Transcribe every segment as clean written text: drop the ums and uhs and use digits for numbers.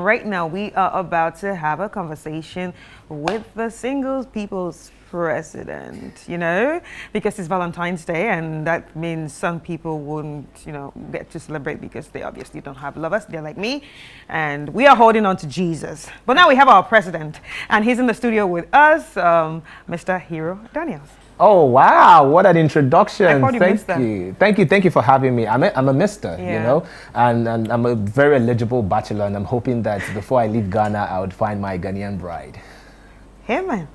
Right now, we are about to have a conversation with the single people's president, because it's Valentine's Day, and that means some people wouldn't, get to celebrate because they obviously don't have lovers. They're like me, and we are holding on to Jesus. But now we have our president, and he's in the studio with us, Mr. Hero Daniels. Oh, wow. What an introduction. Thank you for having me. I'm a mister, and I'm a very eligible bachelor, and I'm hoping that before I leave Ghana, I would find my Ghanaian bride. Hey, man.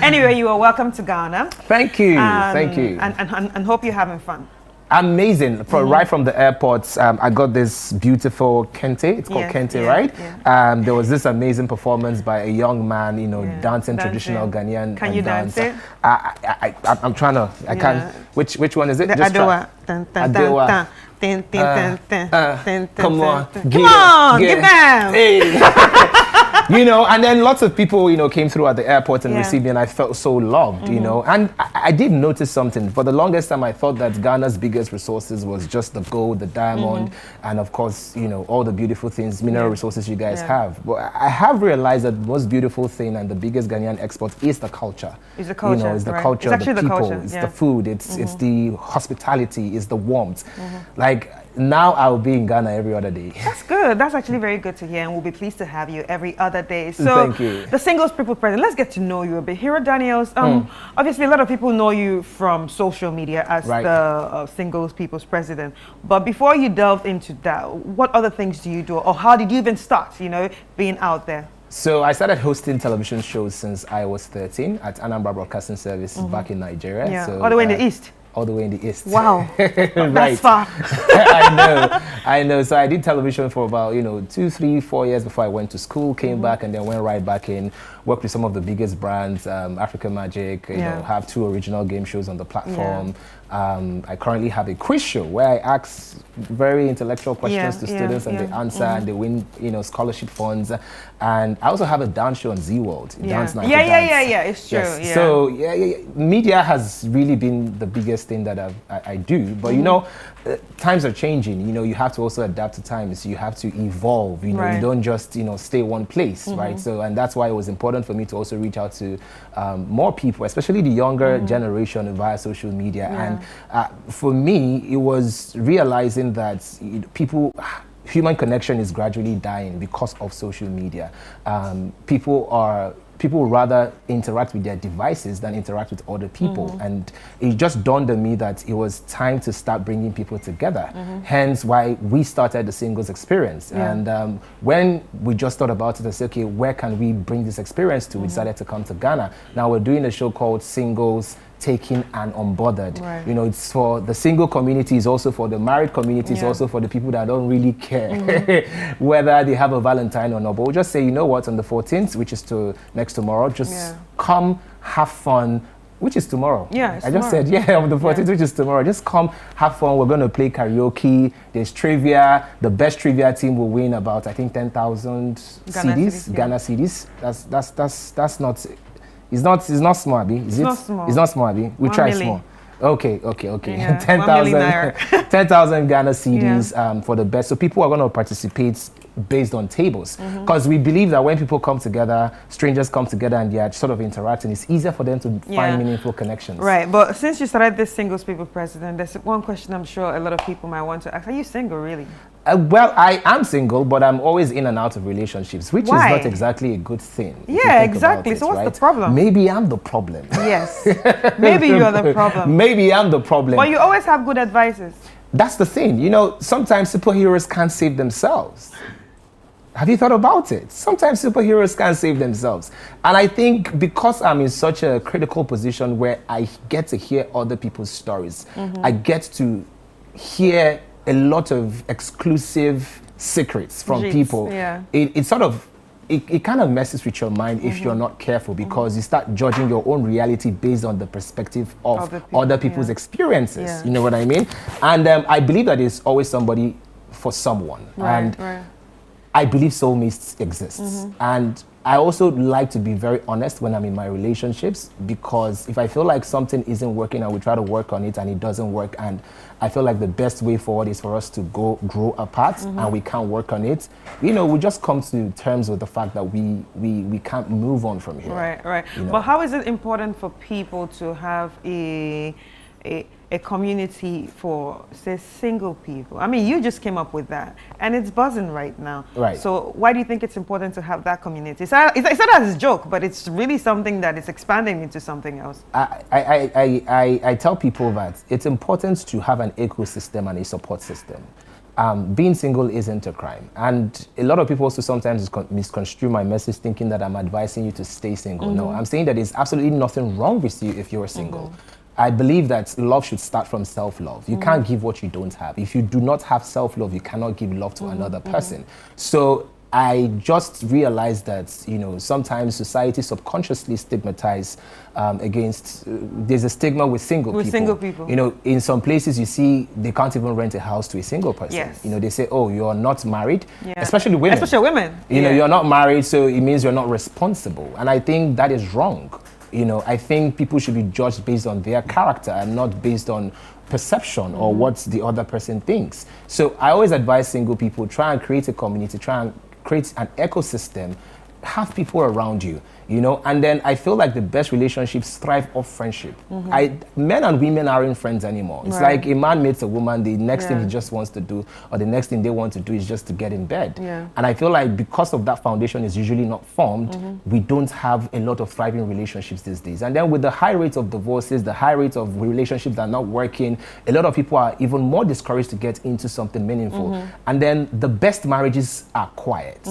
Anyway, you are welcome to Ghana. Thank you. Thank you. And hope you're having fun. Amazing. Right from the airport, I got this beautiful kente. It's called kente, right? Yeah. There was this amazing performance by a young man, dancing traditional Ghanaian Can you dance it? I'm trying to. I can't. Which one is it? The Adewa. Adewa. Come on. Give them. Hey. And then lots of people, came through at the airport and received me, and I felt so loved, And I did notice something. For the longest time, I thought that Ghana's biggest resources was just the gold, the diamond, and of course, all the beautiful things, mineral resources you guys have. But I have realized that the most beautiful thing and the biggest Ghanaian export is the culture. It's the culture, it's the culture, it's the people, culture. It's the food, it's the hospitality, it's the warmth. Like, now I'll be in Ghana every other day. That's good. That's actually very good to hear, and we'll be pleased to have you every other day. So, thank you. The Singles People President, let's get to know you a bit. Hero Daniels, obviously a lot of people know you from social media as the Singles People's President. But before you delved into that, what other things do you do, or how did you even start, being out there? So I started hosting television shows since I was 13 at Anambra Broadcasting Service back in Nigeria. Yeah, so, all the way in the East. All the way in the East. Wow. Right. That's far. I know. So I did television for about, 2, 3, 4 years before I went to school, came back, and then went right back in, worked with some of the biggest brands, African Magic, have 2 original game shows on the platform. I currently have a quiz show where I ask very intellectual questions to students, and they answer, and they win, scholarship funds. And I also have a dance show on Z World. Dance Night. Yeah, it's true. Yes. Yeah. So media has really been the biggest thing that I do. But times are changing. You have to also adapt to times. You have to evolve. You don't just stay one place, right? So, and that's why it was important for me to also reach out to more people, especially the younger generation via social media. And for me, it was realizing that human connection is gradually dying because of social media. People rather interact with their devices than interact with other people. And it just dawned on me that it was time to start bringing people together. Hence why we started the Singles Experience. And when we just thought about it and said, okay, where can we bring this experience to? We decided to come to Ghana. Now we're doing a show called Singles Taking and Unbothered. Right. It's for the single community, it's also for the married community, it's also for the people that don't really care whether they have a Valentine or not. But we'll just say, you know what, on the 14th, which is next tomorrow, just come, have fun, which is tomorrow. Yeah, I just said, on the 14th, which is tomorrow. Just come, have fun. We're going to play karaoke. There's trivia. The best trivia team will win about, I think, 10,000 CDs, Ghana CDs. That's not... It's not small, Abi. It's not small. It's not small, Abi. We try small. Okay. Yeah. 10,000 Ghana CDs for the best. So people are going to participate based on tables, because we believe that when people come together, strangers come together, and they are sort of interacting, it's easier for them to find meaningful connections. Right. But since you started this Singles People President, there's one question I'm sure a lot of people might want to ask: are you single, really? Well, I am single, but I'm always in and out of relationships, which is not exactly a good thing. Yeah, exactly. So what's the problem? Maybe I'm the problem. Yes. Maybe you're the problem. Maybe I'm the problem. But you always have good advices. That's the thing. Sometimes superheroes can't save themselves. Have you thought about it? Sometimes superheroes can't save themselves. And I think because I'm in such a critical position where I get to hear other people's stories, I get to hear a lot of exclusive secrets from people. It kind of messes with your mind if you're not careful, because you start judging your own reality based on the perspective of other people's experiences. You know what I mean? And I believe that there's always somebody for someone. I believe soulmates exist. And I also like to be very honest when I'm in my relationships, because if I feel like something isn't working and we try to work on it and it doesn't work, and I feel like the best way forward is for us to grow apart, and we can't work on it, we just come to terms with the fact that we can't move on from here. Right. But how is it important for people to have a community for, say, single people? I mean, you just came up with that, and it's buzzing right now. Right. So why do you think it's important to have that community? It's not as a joke, but it's really something that is expanding into something else. I tell people that it's important to have an ecosystem and a support system. Being single isn't a crime, and a lot of people also sometimes misconstrue my message thinking that I'm advising you to stay single. No, I'm saying that there's absolutely nothing wrong with you if you're single. I believe that love should start from self-love. You can't give what you don't have. If you do not have self-love, you cannot give love to another person. So I just realized that, sometimes society subconsciously stigmatizes against, there's a stigma with single people. In some places you see they can't even rent a house to a single person. Yes. They say, oh, you're not married, especially women. You're not married, so it means you're not responsible. And I think that is wrong. I think people should be judged based on their character and not based on perception or what the other person thinks. So I always advise single people, try and create a community, try and create an ecosystem, have people around you, and then I feel like the best relationships thrive off friendship. Men and women aren't friends anymore. It's like a man meets a woman, the next thing he just wants to do, or the next thing they want to do is just to get in bed. And I feel like because of that foundation is usually not formed, we don't have a lot of thriving relationships these days. And then with the high rate of divorces, the high rate of relationships that are not working, a lot of people are even more discouraged to get into something meaningful. And then the best marriages are quiet.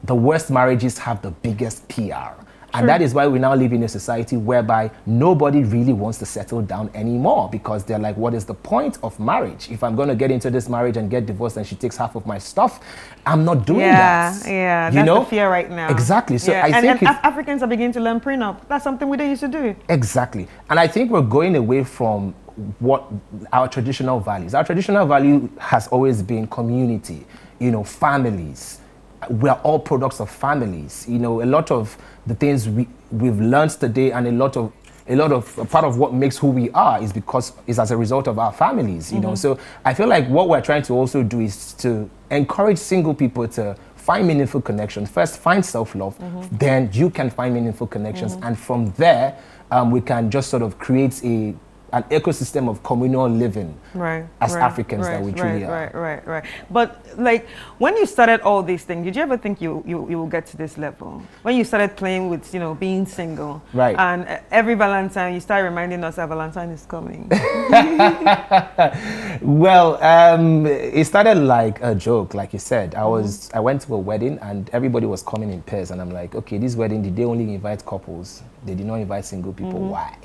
The worst marriages have the biggest PR. And that is why we now live in a society whereby nobody really wants to settle down anymore, because they're like, what is the point of marriage? If I'm going to get into this marriage and get divorced and she takes half of my stuff, I'm not doing that. Yeah, that's the fear right now. Exactly. So I think Africans are beginning to learn prenup. That's something we didn't used to do. Exactly. And I think we're going away from what our traditional values. Our traditional value has always been community, families. We're all products of families. A lot of the things we've learned today, and a lot of part of what makes who we are is as a result of our families. So I feel like what we're trying to also do is to encourage single people to find meaningful connections. First, find self-love. Then you can find meaningful connections, and from there, we can just sort of create an ecosystem of communal living as Africans that we truly are. Right. But like, when you started all these things, did you ever think you will get to this level? When you started playing with, being single, and every Valentine, you start reminding us that Valentine is coming. Well, it started like a joke, like you said. I went to a wedding and everybody was coming in pairs, and I'm like, okay, this wedding, did they only invite couples? They did not invite single people. Why?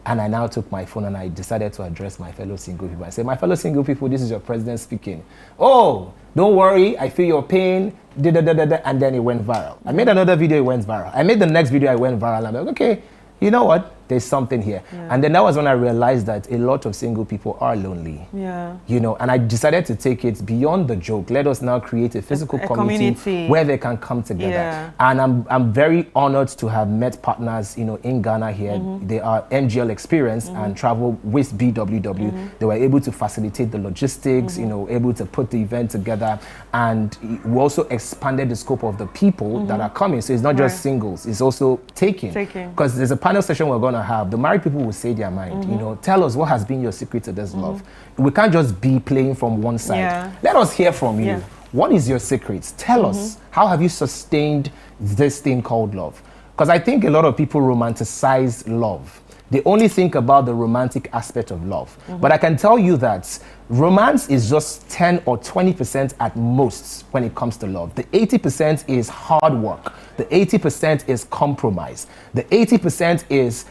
And I now took my phone and I decided to address my fellow single people. I said, my fellow single people, this is your president speaking. Oh, don't worry, I feel your pain, and then it went viral. I made another video, it went viral. I made the next video, I went viral. I'm like, okay, you know what? There's something here. And then that was when I realized that a lot of single people are lonely. And I decided to take it beyond the joke. Let us now create a physical community where they can come together. And I'm very honored to have met partners, in Ghana here. They are MGL Experience and Travel with BWW. They were able to facilitate the logistics, able to put the event together. And we also expanded the scope of the people that are coming. So it's not just singles, it's also taking. Because there's a panel session we're going to have. The married people will say their mind. Tell us what has been your secret to this love. We can't just be playing from one side. Let us hear from you. What is your secret? Tell us, how have you sustained this thing called love? Because I think a lot of people romanticize love. They only think about the romantic aspect of love. But I can tell you that romance is just 10 or 20% at most when it comes to love. The 80% is hard work. The 80% is compromise. The 80% is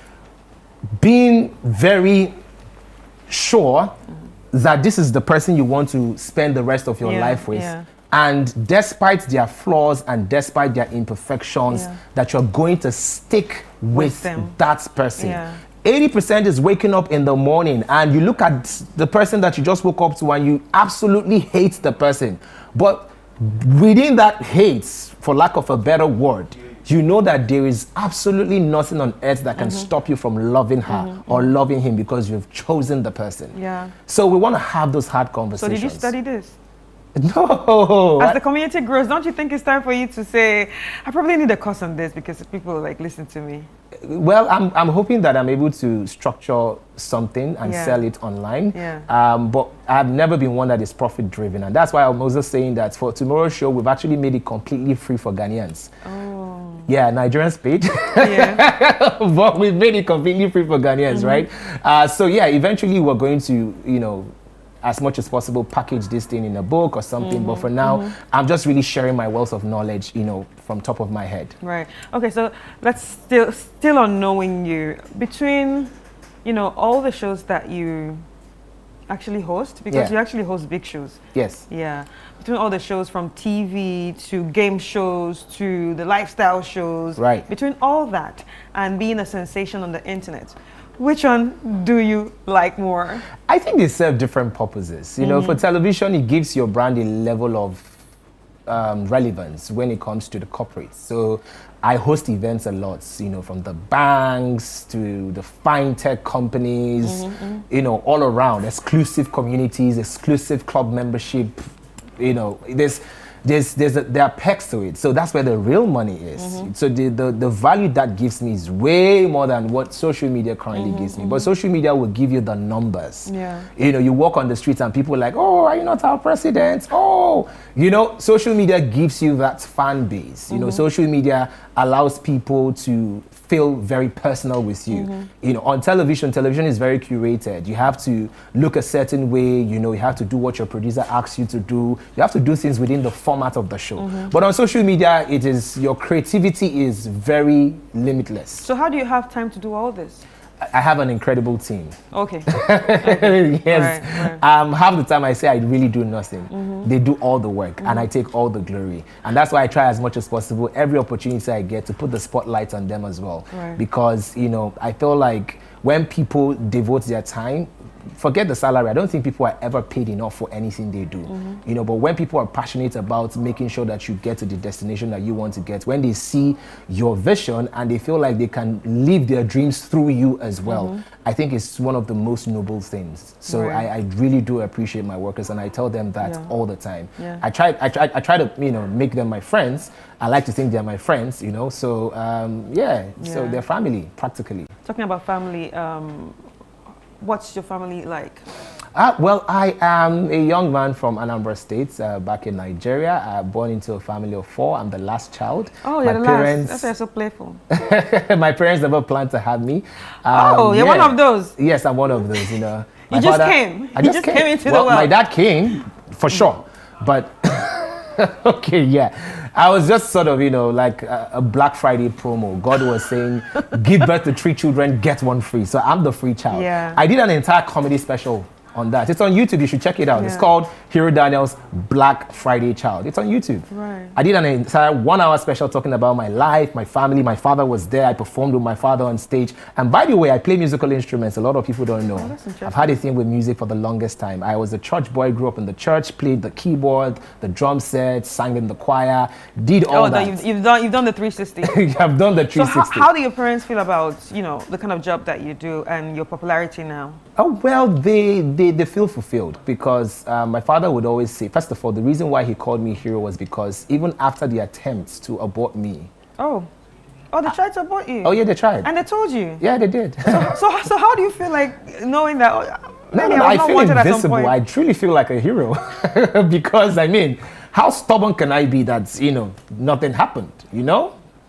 being very sure that this is the person you want to spend the rest of your life with. And despite their flaws and despite their imperfections, that you're going to stick with that person. 80% is waking up in the morning and you look at the person that you just woke up to and you absolutely hate the person. But within that hate, for lack of a better word, you know that there is absolutely nothing on earth that can stop you from loving her or loving him because you've chosen the person. Yeah. So we want to have those hard So conversations. did you study this? No. As the community grows, don't you think it's time for you to say, I probably need a course on this because people like listen to me? Well, I'm hoping that I'm able to structure something and sell it online. Yeah. But I've never been one that is profit driven, and that's why I'm also saying that for tomorrow's show, we've actually made it completely free for Ghanaians. Oh. Yeah, Nigerians paid, Yeah. but we've made it completely free for Ghanaians, right? So yeah, eventually we're going to, as much as possible, package this thing in a book or something. But for now, I'm just really sharing my wealth of knowledge, from top of my head. Right. Okay, so let's still on knowing you. Between, all the shows that you actually host, because you actually host big shows. Yes. Yeah. Between all the shows from TV to game shows to the lifestyle shows. Right. Between all that and being a sensation on the internet, which one do you like more? I think they serve different purposes. For television, it gives your brand a level of relevance when it comes to the corporates. So I host events a lot, from the banks to the fine tech companies, all around, exclusive communities, exclusive club membership. There are perks to it, so that's where the real money is. So the value that gives me is way more than what social media currently gives me. But social media will give you the numbers. Yeah. You walk on the streets and people are like, oh, are you not our president? Oh, social media gives you that fan base. Social media allows people to feel very personal with you. On television is very curated. You have to look a certain way, you have to do what your producer asks you to do. You have to do things within the format of the show. But on social media, your creativity is very limitless. So how do you have time to do all this? I have an incredible team. Okay. Yes. Right. Half the time I say I really do nothing. They do all the work and I take all the glory. And that's why I try as much as possible, every opportunity I get, to put the spotlight on them as well. Right. Because, I feel like when people devote their time, forget the salary. I don't think people are ever paid enough for anything they do. But when people are passionate about making sure that you get to the destination that you want to get, when they see your vision and they feel like they can live their dreams through you as well, I think it's one of the most noble things. So I really do appreciate my workers, and I tell them that all the time. Yeah. I try to make them my friends. I like to think they're my friends, so so they're family practically. Talking about family, what's your family like? Well, I am a young man from Anambra State, back in Nigeria. Born into a family of 4. I'm the last child. Oh, you're the last. That's why you're so playful. My parents never planned to have me. You're one of those. Yes, I'm one of those. You just came. I just came into the well, world. my dad came, for sure. But, okay, yeah. I was just sort of, like a Black Friday promo. God was saying, give birth to 3 children, get 1 free. So I'm the free child. Yeah. I did an entire comedy special on that. It's on YouTube. You should check it out. Yeah. It's called Hero Daniel's Black Friday Child. It's on YouTube. Right. I did an entire 1-hour special talking about my life, my family. My father was there. I performed with my father on stage. And by the way, I play musical instruments. A lot of people don't know. Oh, that's interesting. I've had a thing with music for the longest time. I was a church boy, grew up in the church, played the keyboard, the drum set, sang in the choir, did all that. You've done the 360. I've done the 360. So how do your parents feel about, the kind of job that you do and your popularity now? Oh, well, they feel fulfilled because my father would always say, first of all, the reason why he called me hero was because even after the attempts to abort me. Oh, they tried to abort you? Oh, yeah, they tried. And they told you? Yeah, they did. So how do you feel like knowing that? No, I feel invincible. I truly feel like a hero because, how stubborn can I be that, nothing happened,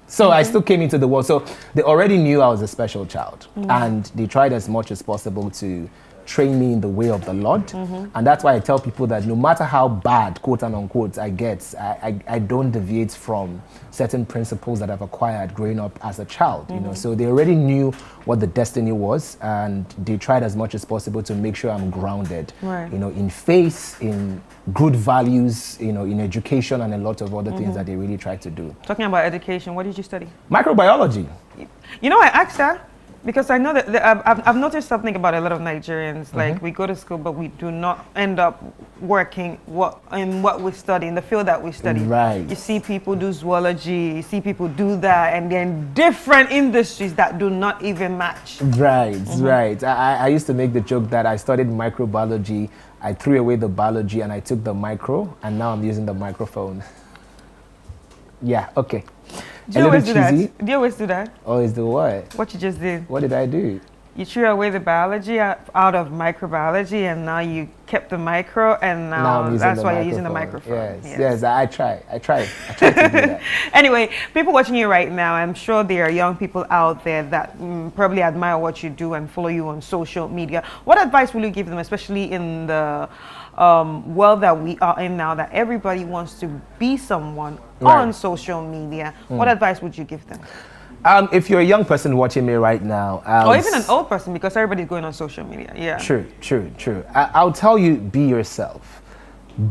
So I still came into the world. So they already knew I was a special child. And they tried as much as possible to train me in the way of the Lord. And that's why I tell people that no matter how bad, quote and unquote, I get, I don't deviate from certain principles that I've acquired growing up as a child. So they already knew what the destiny was, and they tried as much as possible to make sure I'm grounded, in faith, in good values, in education, and a lot of other things that they really tried to do. Talking about education, what did you study? Microbiology. I asked her. Because I know that I've noticed something about a lot of Nigerians. Like we go to school, but we do not end up working in what we study, in the field that we study. Right. You see people do zoology, you see people do that, and then different industries that do not even match. Right, right. I used to make the joke that I studied microbiology, I threw away the biology, and I took the micro, and now I'm using the microphone. Yeah, okay. Do you always do that? Do you always do that? Always do what? What you just did. What did I do? You threw away the biology out of microbiology, and now you kept the micro, and now that's why you're using the microphone. Yes, I try to do that. Anyway, people watching you right now, I'm sure there are young people out there that probably admire what you do and follow you on social media. What advice will you give them, especially in the world that we are in now, that everybody wants to be someone on social media? What advice would you give them? If you're a young person watching me right now, or even an old person, because everybody's going on social media. Yeah. True. I'll tell you, be yourself.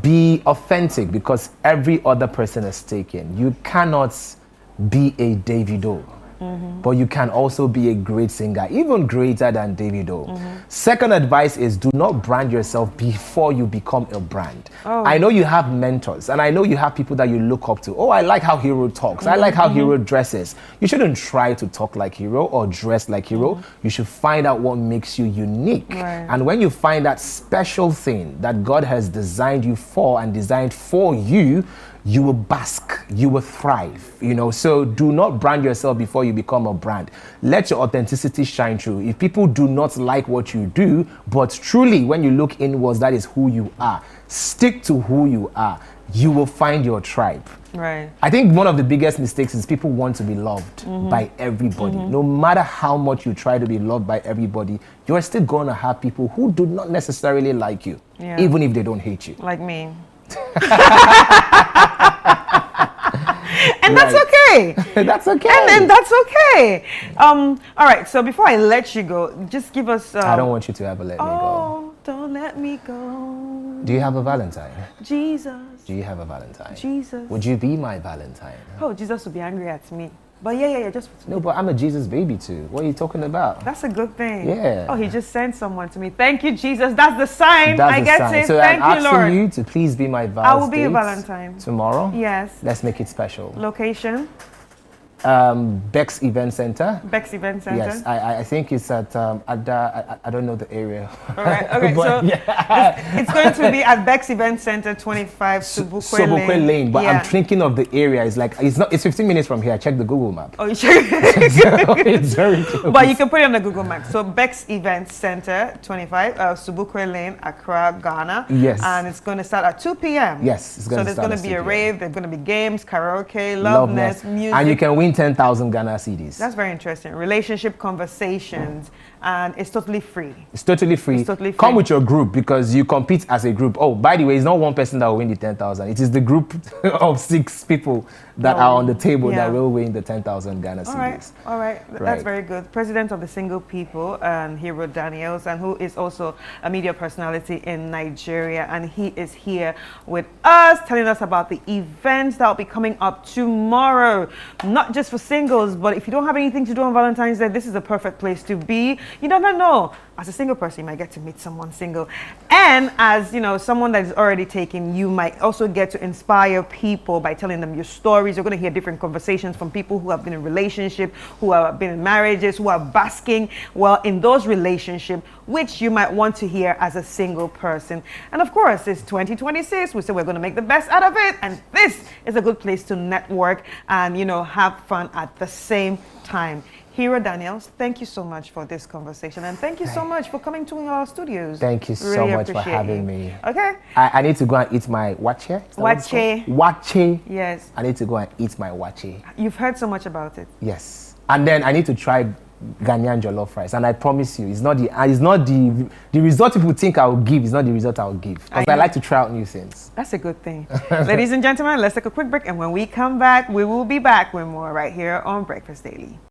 Be authentic, because every other person is taken. You cannot be a Davido. But you can also be a great singer, even greater than Davido. Second advice is, do not brand yourself before you become a brand. I know you have mentors, and I know you have people that you look up to. Oh, I like how Hero talks. I like how Hero dresses. You shouldn't try to talk like Hero or dress like Hero. You should find out what makes you unique. And when you find that special thing that God has designed you for and designed for you, you will bask, you will thrive, you know. So do not brand yourself before you become a brand. Let your authenticity shine through. If people do not like what you do, but truly when you look inwards, that is who you are. Stick to who you are. You will find your tribe. Right. I think one of the biggest mistakes is people want to be loved by everybody. No matter how much you try to be loved by everybody, you're still going to have people who do not necessarily like you, even if they don't hate you. Like me. And that's okay. That's okay. And that's okay. All right. So before I let you go, just give us. I don't want you to ever let me go. Oh, don't let me go. Do you have a Valentine? Jesus. Do you have a Valentine? Jesus. Would you be my Valentine? Oh, Jesus would be angry at me. But yeah. Just no, but I'm a Jesus baby too. What are you talking about? That's a good thing. Yeah. Oh, he just sent someone to me. Thank you, Jesus. That's the sign. That's I the get sign. it. So Thank I'm you, Lord. asking you to please be my Valentine. I will be a Valentine. Tomorrow? Yes. Let's make it special. Location? Beck's Event Center. Beck's Event Center? Yes, I think it's at I don't know the area. All right, okay, so it's going to be at Beck's Event Center, 25 Sobukwe Lane. But I'm thinking of the area. It's like, it's 15 minutes from here. I checked the Google map. Oh, you check? It's very close. But you can put it on the Google map. So Beck's Event Center, 25 Sobukwe Lane, Accra, Ghana. Yes. And it's going to start at 2 p.m. Yes, it's going to start. So there's going to be a rave, there's going to be games, karaoke, loveness, music. And you can win 10,000 Ghana cedis. That's very interesting. Relationship conversations, and it's totally free. It's totally free. It's totally free. Come with your group, because you compete as a group. Oh, by the way, it's not one person that will win the 10,000. It is the group of 6 people that are on the table that will win the 10,000 Ghana cedis. All right. That's very good. President of the Single People, and Hero Daniels, and who is also a media personality in Nigeria, and he is here with us, telling us about the events that will be coming up tomorrow. Not just for singles, but if you don't have anything to do on Valentine's Day, this is a perfect place to be. You never know. As a single person, you might get to meet someone single. And as, someone that is already taken, you might also get to inspire people by telling them your stories. You're going to hear different conversations from people who have been in relationships, who have been in marriages, who are basking in those relationships, which you might want to hear as a single person. And of course, it's 2026. We say we're going to make the best out of it. And this is a good place to network and, have fun at the same time. Hero Daniels, thank you so much for this conversation, and thank you so much for coming to our studios. Thank you so much for having me. Okay. I need to go and eat my wache. Wache. Yes. I need to go and eat my wache. You've heard so much about it. Yes. And then I need to try Ghanaian jollof rice, and I promise you, it's not the result people think I will give. It's not the result I will give, because I like to try out new things. That's a good thing. Ladies and gentlemen, let's take a quick break, and when we come back, we will be back with more right here on Breakfast Daily.